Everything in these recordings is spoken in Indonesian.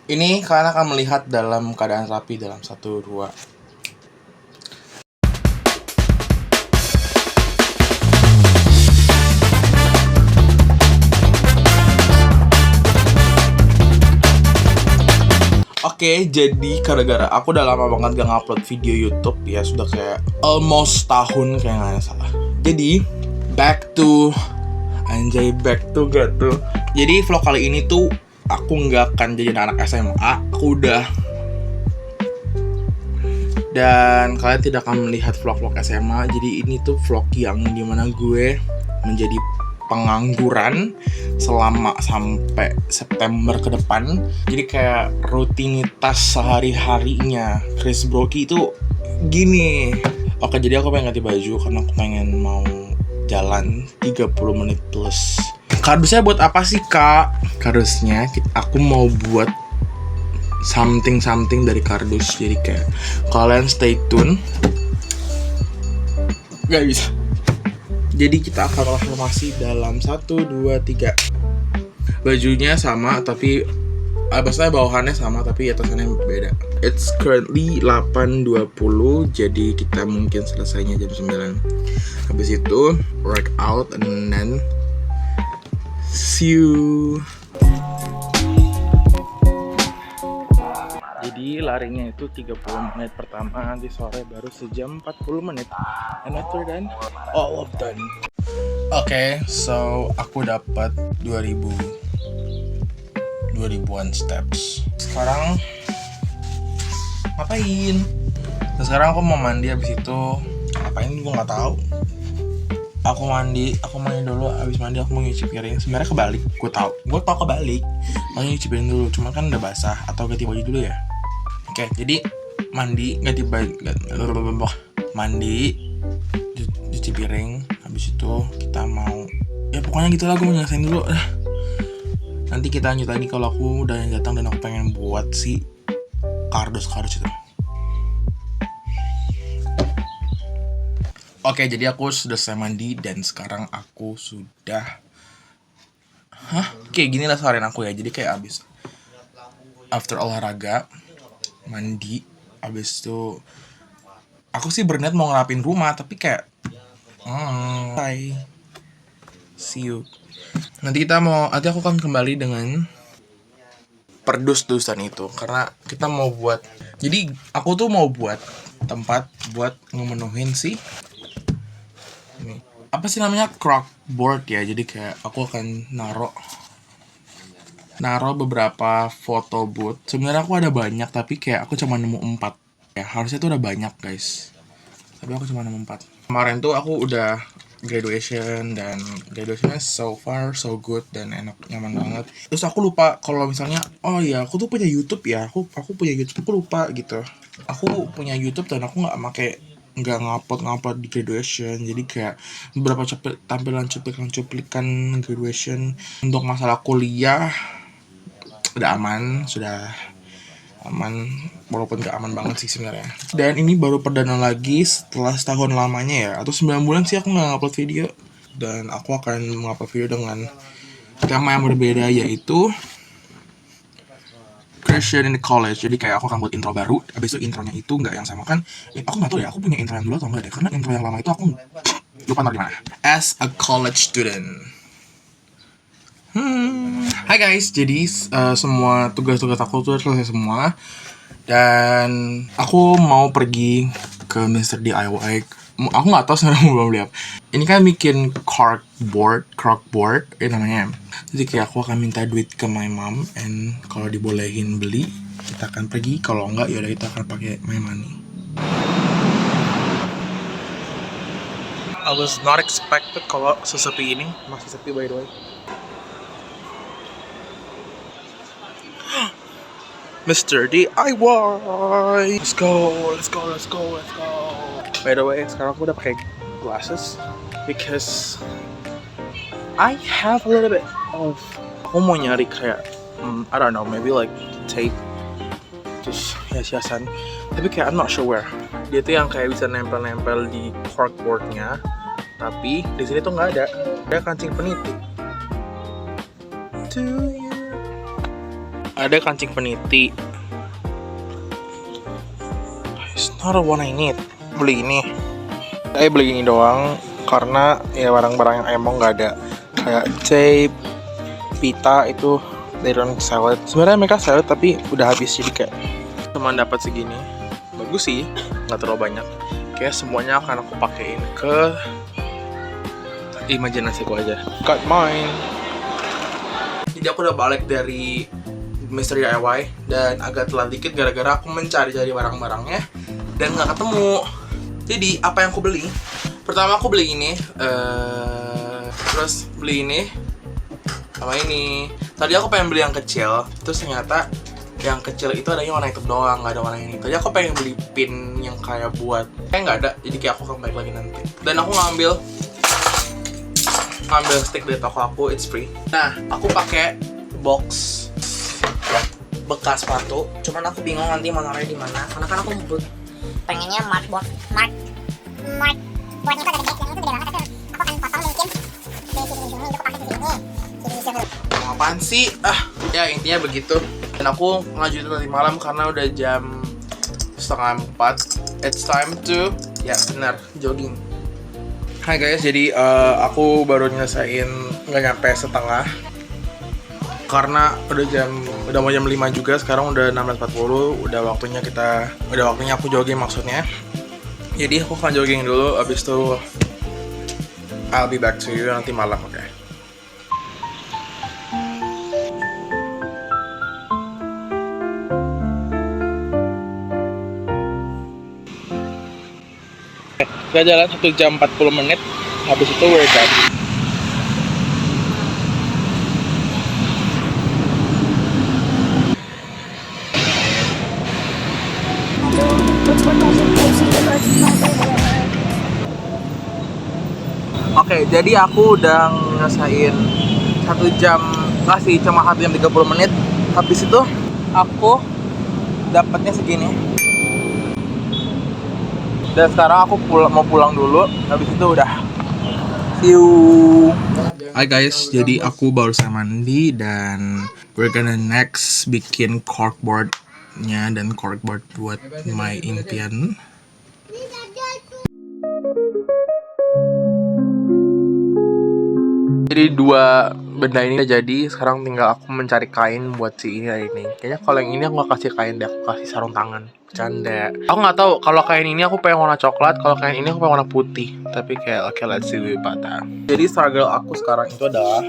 Ini kalian akan melihat dalam keadaan rapi dalam 1, 2. Oke, jadi gara-gara aku udah lama banget gak ngupload video YouTube ya, sudah kayak almost tahun kayak nggak salah. Jadi back to gak tuh. Jadi vlog kali ini tuh aku nggak akan jadi anak SMA, aku udah. Dan kalian tidak akan melihat vlog-vlog SMA. Jadi ini tuh vlog yang dimana gue menjadi pengangguran selama sampai September ke depan. Jadi kayak rutinitas sehari-harinya Chris Broky itu gini. Oke, jadi aku pengen ganti baju karena aku pengen mau jalan 30 menit plus. Kardusnya buat apa sih, Kak? Kardusnya aku mau buat something dari kardus. Jadi kayak kalian stay tune. Gak bisa. Jadi kita akan reformasi dalam 1, 2, 3. Bajunya sama tapi maksudnya bawahannya sama tapi atasannya beda. It's currently 8.20, jadi kita mungkin selesainya jam 9. Habis itu workout and then see you. Jadi larinya itu 30 menit pertama, di sore baru sejam 40 menit. And after then, all of done. Oke, so aku dapat 2000-an steps. Sekarang ngapain? Nah, sekarang aku mau mandi, habis itu ngapain gue nggak tahu. Aku mandi dulu, habis mandi aku mau nyuci piring. Sebenarnya kebalik, gue tau kebalik. Aku nyuci piring dulu, cuman kan udah basah. Atau ganti baju dulu ya. Oke, jadi mandi, ganti baju, mandi, cuci piring, habis itu kita mau, ya pokoknya gitu lah, gue mau nyelesain dulu. Nanti kita lanjut lagi kalau aku udah datang dan aku pengen buat si kardus itu. Oke, jadi aku sudah selesai mandi dan sekarang aku sudah kayak gini lah seharian aku ya. Jadi kayak abis after olahraga, mandi, abis itu aku sih berniat mau ngerapin rumah, tapi kayak bye, see you. Nanti aku akan kembali dengan perdus-dusan itu, karena kita mau buat, jadi aku tuh mau buat tempat buat ngemenuhin si ini, apa sih namanya, crockboard ya. Jadi kayak aku akan naro beberapa photo booth. Sebenarnya aku ada banyak, tapi kayak aku cuma nemu 4. Ya, harusnya tuh udah banyak, guys. Tapi aku cuma nemu 4. Kemarin tuh aku udah graduation, dan graduationnya so far so good dan enak, nyaman banget. Terus aku lupa kalau misalnya, oh iya, aku tuh punya YouTube ya. Aku punya YouTube, aku lupa gitu. Aku punya YouTube dan aku nggak ngupload di graduation. Jadi kayak beberapa tampilan cuplikan graduation. Untuk masalah kuliah sudah aman, walaupun gak aman banget sih sebenarnya. Dan ini baru perdana lagi setelah setahun lamanya ya, atau 9 bulan sih aku nggak upload video. Dan aku akan mengupload video dengan tema yang berbeda, yaitu Christian in the college. Jadi kayak aku akan buat intro baru, habis itu intronya itu nggak yang sama kan. Aku nggak tahu ya, aku punya intro yang dulu atau enggak deh, karena intro yang lama itu aku lupa taruh di mana. As a college student. Hai guys, jadi semua tugas-tugas aku tuh selesai semua. Dan aku mau pergi ke Mr. DIY. Aku nggak tahu sebenarnya mau beli apa. Ini kan bikin crockboard namanya. Jadi kayak aku akan minta duit ke my mom, and kalau dibolehin beli, kita akan pergi. Kalau enggak, yaudah kita akan pakai my money. I was not expected kalau sesepi ini. Masih sepi by the way. Mr. DIY. Let's go. By the way, sekarang aku udah pakai glasses because I have a little bit of, aku mau nyari kayak I don't know, maybe like tape, terus hias-hiasan, tapi kayak I'm not sure where. Dia tuh yang kayak bisa nempel-nempel di corkboardnya, tapi di sini tuh nggak ada. Ada kancing peniti. Do you Ada kancing peniti. It's not a one I need. Beli ini. Saya beli ini doang karena ya barang-barang yang emang nggak ada. Kayak tape, pita itu they don't sell it. Sebenarnya mereka sell it tapi udah habis, jadi kayak cuma dapat segini. Bagus sih, nggak terlalu banyak. Kayak semuanya akan aku pakein ke imajinasiku aja. Got mine. Jadi aku udah balik dari Mystery DIY dan agak telat dikit gara-gara aku mencari-cari barang-barangnya dan nggak ketemu. Jadi apa yang aku beli? Pertama aku beli ini, terus beli ini, sama ini. Tadi aku pengen beli yang kecil, terus ternyata yang kecil itu adanya warna hitam doang, nggak ada warna ini. Tadi aku pengen beli pin yang kayak buat, nggak ada, jadi kayak aku akan balik lagi nanti. Dan aku ngambil stick dari toko aku, it's free. Nah, aku pakai box bekas sepatu, cuman aku bingung nanti mau naruhnya di mana, karena kan aku pengennya mark buatnya itu udah gede, dan itu gede banget, tapi aku akan potong mungkin dari sini itu aku pakai di sini. Apaan sih? Ya intinya begitu. Dan aku ngelanjutin tadi malam karena udah jam 3:30. It's time to, ya benar, jogging. Hai guys, jadi aku baru nyelesain nggak nyampe setengah karena udah mau jam 5 juga, sekarang udah 16:40, udah waktunya aku jogging maksudnya. Jadi aku akan jogging dulu, abis itu I'll be back to you nanti malam, oke? Kita jalan 1 jam 40 menit, habis itu we're done. Oke, jadi aku udah ngerasain 1 jam, nggak sih, cuma 1 jam 30 menit. Habis itu aku dapatnya segini. Dan sekarang aku mau pulang dulu. Habis itu udah. See you. Hai guys, jadi aku baru selesai mandi dan we're gonna next bikin corkboardnya dan corkboard buat my impian. Jadi 2 benda ini udah jadi, sekarang tinggal aku mencari kain buat si ini. Kayaknya kalau yang ini aku gak kasih kain deh, aku kasih sarung tangan. Bercanda. Aku nggak tahu kalau kain ini aku pengen warna coklat, kalau kain ini aku pengen warna putih. Tapi kayak oke, let's see about that. Jadi struggle aku sekarang itu adalah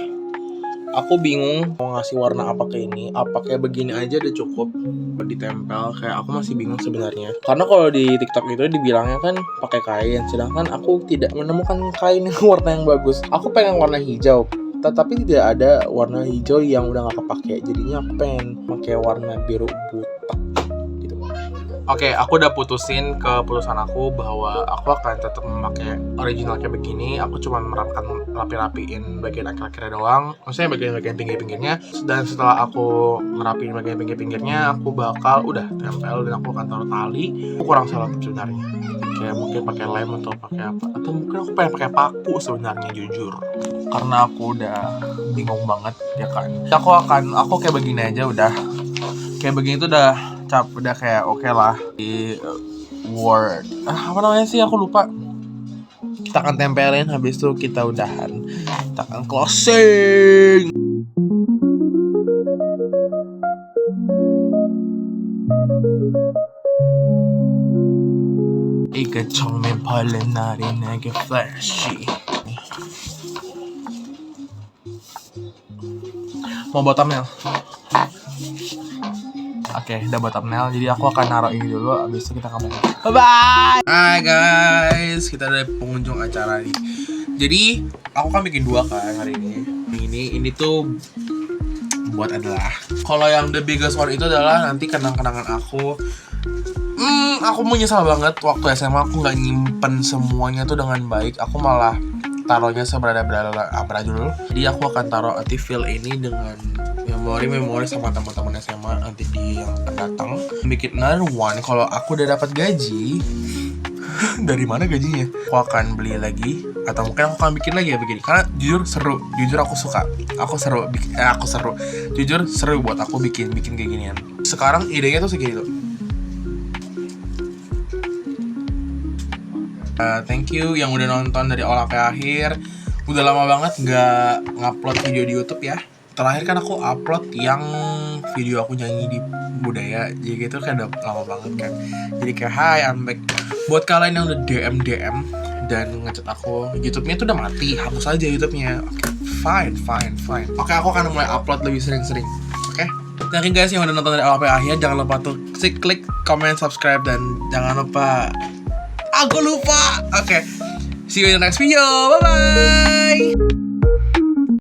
aku bingung mau ngasih warna apa ke ini. Apa kayak begini aja udah cukup ditempel, kayak aku masih bingung sebenarnya. Karena kalau di TikTok itu dibilangnya kan pakai kain, sedangkan aku tidak menemukan kain yang warna yang bagus. Aku pengen warna hijau, tetapi tidak ada warna hijau yang udah gak kepake. Jadinya aku pengen pakai warna biru butek gitu. Oke, aku udah putusin keputusan aku bahwa aku akan tetap memakai original kayak begini. Aku cuma rapi-rapiin bagian akhir-akhirnya doang, maksudnya bagian-bagian pinggir-pinggirnya. Dan setelah aku ngerapiin bagian pinggir-pinggirnya, aku bakal udah tempel dan aku akan taruh tali. Aku kurang selotip sebenarnya, kayak mungkin pakai lem atau pakai apa, atau mungkin aku pengen pakai paku sebenarnya, jujur, karena aku udah bingung banget ya kan. Aku kayak begini aja udah, kayak begini tuh udah kayak oke lah. Di Word apa namanya sih, aku lupa. Kita akan tempelin, habis itu kita udahan, kita akan closing. 이게 정말 벌레 날이 내게 flashy. Mau buat thumbnail? Oke, udah buat thumbnail. Jadi aku akan naruh ini dulu, abis itu kita ngomong. Bye-bye! Hai guys, kita ada pengunjung acara nih. Jadi, aku kan bikin 2 kan hari ini. Ini tuh buat adalah, kalau yang the biggest one itu adalah nanti kenang-kenangan aku. Aku menyesal banget waktu SMA aku nggak nyimpen semuanya tuh dengan baik. Aku malah taruhnya seberada dulu. Jadi aku akan taruh nanti file ini dengan memori sama teman-teman SMA nanti di yang akan datang. Bikin another one kalau aku udah dapat gaji. Dari mana gajinya? Aku akan beli lagi atau mungkin aku akan bikin lagi ya begini. Karena jujur seru, jujur aku suka. Aku seru, aku seru. Jujur seru buat aku bikin kayak ginian. Sekarang idenya tuh segini tuh. Thank you yang udah nonton dari awal sampai akhir. Udah lama banget nggak ngupload video di YouTube ya. Terakhir kan aku upload yang video aku nyanyi di Budaya. Jadi gitu kan udah lama banget kan. Jadi kayak hi I'm back. Buat kalian yang udah DM dan ngechat aku, YouTube-nya tuh udah mati, hapus aja YouTube-nya. Oke, fine. Oke, aku akan mulai upload lebih sering-sering. Oke. Thank you guys yang udah nonton dari awal sampai akhir. Jangan lupa tuh klik comment, subscribe, dan jangan lupa aku lupa. Oke. See you in the next video. Bye bye.